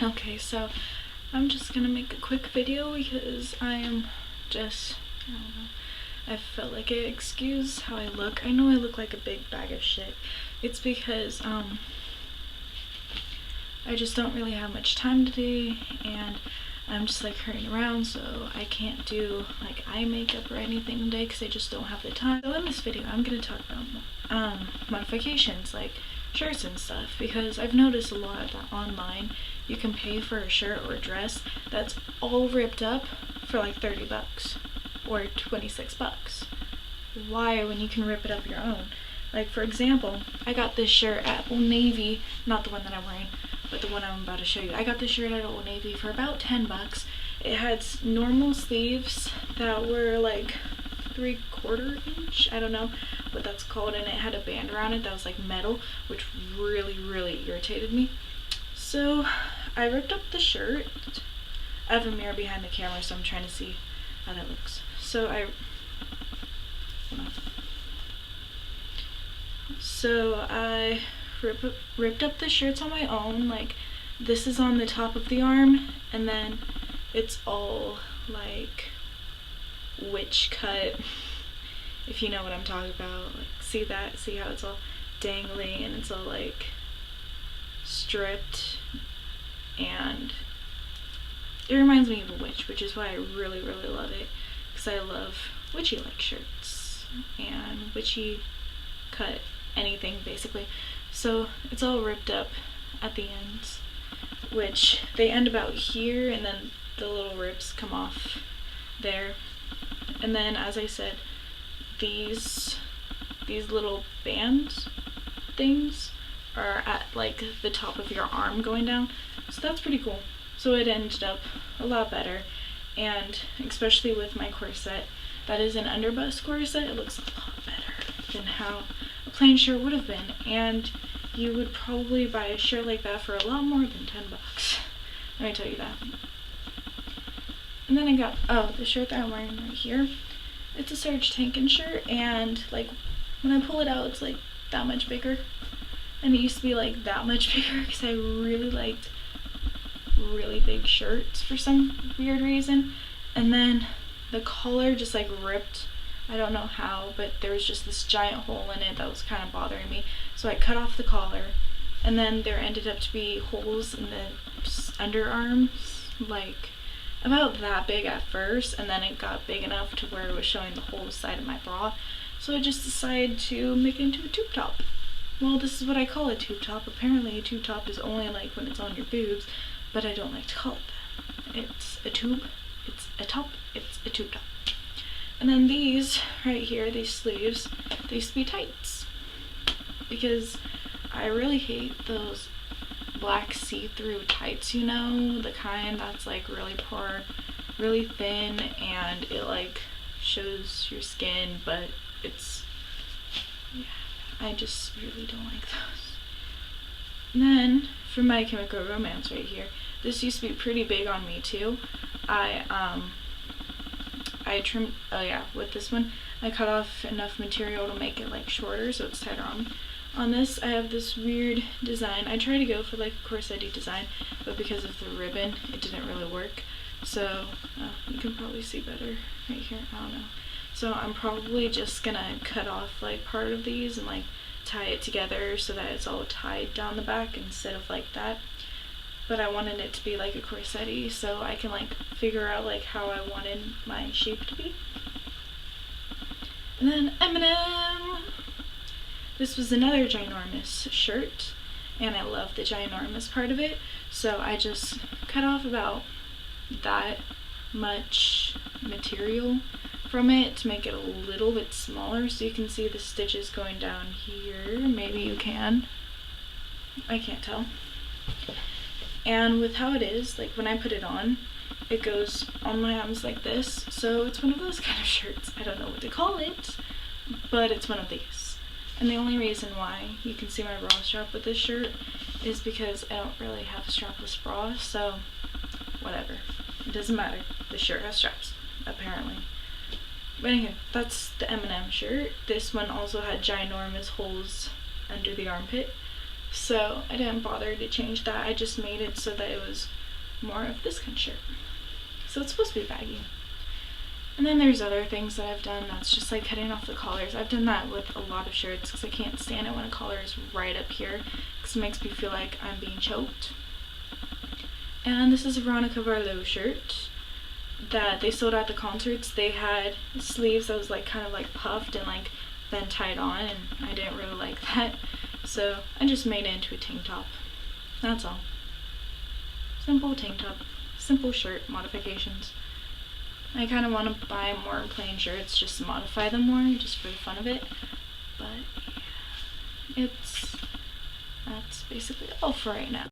Okay, so I'm just gonna make a quick video because I am just, I don't know, I felt like it. Excuse how I look. I know I look like a big bag of shit. It's because I just don't really have much time today, and I'm just like hurrying around, so I can't do like eye makeup or anything today because I just don't have the time. So in this video I'm gonna talk about modifications, like shirts and stuff, because I've noticed a lot that online you can pay for a shirt or a dress that's all ripped up for like 30 bucks or 26 bucks. Why, when you can rip it up your own? Like, for example, I got this shirt at Old Navy, not the one that I'm wearing, but the one I'm about to show you. I got this shirt at Old Navy for about 10 bucks. It had normal sleeves that were like 3/4 inch, I don't know what that's called, and it had a band around it that was like metal, which really irritated me. So I ripped up the shirt. I have a mirror behind the camera, so I'm trying to see how that looks. So I ripped up the shirts on my own. Like, this is on the top of the arm, and then it's all like witch cut, if you know what I'm talking about. Like, see that? See how it's all dangly and it's all like stripped, and it reminds me of a witch, which is why I really love it, because I love witchy like shirts and witchy cut anything basically. So it's all ripped up at the ends, which they end about here, and then the little rips come off there. And then, as I said, these little band things are at like the top of your arm going down, so that's pretty cool. So it ended up a lot better, and especially with my corset that is an underbust corset, it looks a lot better than how a plain shirt would have been. And you would probably buy a shirt like that for a lot more than 10 bucks. Let me tell you that. And then I got, the shirt that I'm wearing right here. It's a Serge Tankin shirt, and like when I pull it out, it's like that much bigger. And it used to be like that much bigger because I really liked really big shirts for some weird reason. And then the collar just like ripped. I don't know how, but there was just this giant hole in it that was kind of bothering me. So I cut off the collar, and then there ended up to be holes in the underarms, like about that big at first, and then it got big enough to where it was showing the whole side of my bra. So I just decided to make it into a tube top. Well, this is what I call a tube top. Apparently a tube top is only like when it's on your boobs, but I don't like to call it that. It's a tube, it's a top, it's a tube top. And then these right here, these sleeves, they used to be tights, because I really hate those black see-through tights, you know, the kind that's like really poor, really thin, and it like shows your skin, but it's, yeah, I just really don't like those. And then for My Chemical Romance right here, this used to be pretty big on me too. I trimmed, with this one, I cut off enough material to make it like shorter, so it's tighter on me. On this, I have this weird design. I tried to go for like a corset-y design, but because of the ribbon, it didn't really work. So, you can probably see better right here, I don't know. So I'm probably just gonna cut off like part of these and like tie it together so that it's all tied down the back instead of like that. But I wanted it to be like a corset-y, so I can like figure out like how I wanted my shape to be. And then Eminem. This was another ginormous shirt, and I love the ginormous part of it, so I just cut off about that much material from it to make it a little bit smaller, so you can see the stitches going down here. Maybe you can. I can't tell. And with how it is, like when I put it on, it goes on my arms like this, so it's one of those kind of shirts. I don't know what to call it, but it's one of these. And the only reason why you can see my bra strap with this shirt is because I don't really have a strapless bra, so whatever. It doesn't matter. The shirt has straps, apparently. But anyway, that's the Eminem shirt. This one also had ginormous holes under the armpit, So I didn't bother to change that. I just made it so that it was more of this kind of shirt. So it's supposed to be baggy. And then there's other things that I've done that's just like cutting off the collars. I've done that with a lot of shirts because I can't stand it when a collar is right up here because it makes me feel like I'm being choked. And this is a Veronica Barlow shirt that they sold at the concerts. They had sleeves that was like kind of like puffed and like then tied on, and I didn't really like that. So I just made it into a tank top. That's all. Simple tank top. Simple shirt modifications. I kind of want to buy more plain shirts just to modify them more, just for the fun of it. But yeah, that's basically all for right now.